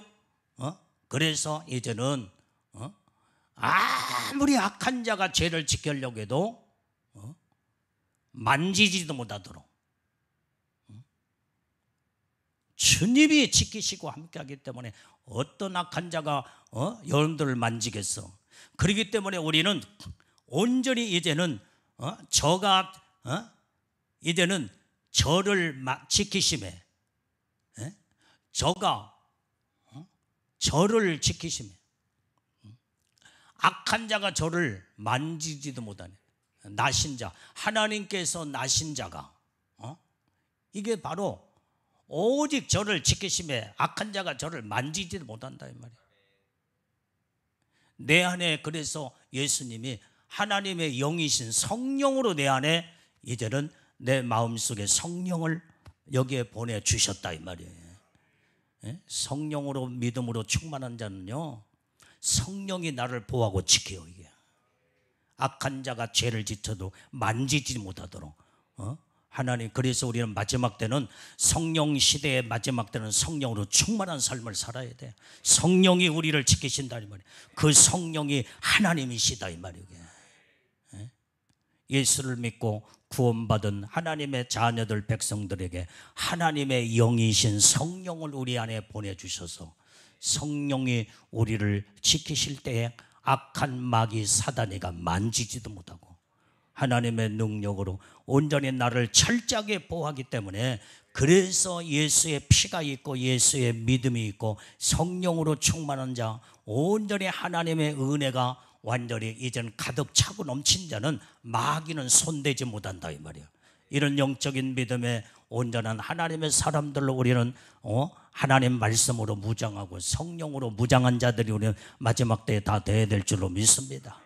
그래서 이제는 아무리 악한 자가 죄를 지키려고 해도 만지지도 못하도록 주님이 지키시고 함께하기 때문에 어떤 악한 자가 여러분들을 만지겠어. 그렇기 때문에 우리는 온전히 이제는 저가 이제는 저를 지키심에 저가 저를 지키심에 악한 자가 저를 만지지도 못하네. 나신 자, 하나님께서 나신 자가 이게 바로 오직 저를 지키심에 악한 자가 저를 만지지도 못한다 이 말이에요. 내 안에 그래서 예수님이 하나님의 영이신 성령으로 내 안에 이제는 내 마음속에 성령을 여기에 보내주셨다 이 말이에요. 성령으로 믿음으로 충만한 자는요 성령이 나를 보호하고 지켜요. 이게 악한 자가 죄를 지쳐도 만지지 못하도록 하나님. 그래서 우리는 마지막 때는 성령 시대의 마지막 때는 성령으로 충만한 삶을 살아야 돼. 성령이 우리를 지키신다 이 말이에요. 그 성령이 하나님이시다 이 말이에요. 예수를 믿고 구원받은 하나님의 자녀들 백성들에게 하나님의 영이신 성령을 우리 안에 보내주셔서 성령이 우리를 지키실 때에 악한 마귀 사단이가 만지지도 못하고 하나님의 능력으로 온전히 나를 철저하게 보호하기 때문에 그래서 예수의 피가 있고 예수의 믿음이 있고 성령으로 충만한 자 온전히 하나님의 은혜가 완전히 이젠 가득 차고 넘친 자는 마귀는 손대지 못한다 이 말이에요. 이런 영적인 믿음에 온전한 하나님의 사람들로 우리는 하나님 말씀으로 무장하고 성령으로 무장한 자들이 우리는 마지막 때에 다 돼야 될 줄로 믿습니다.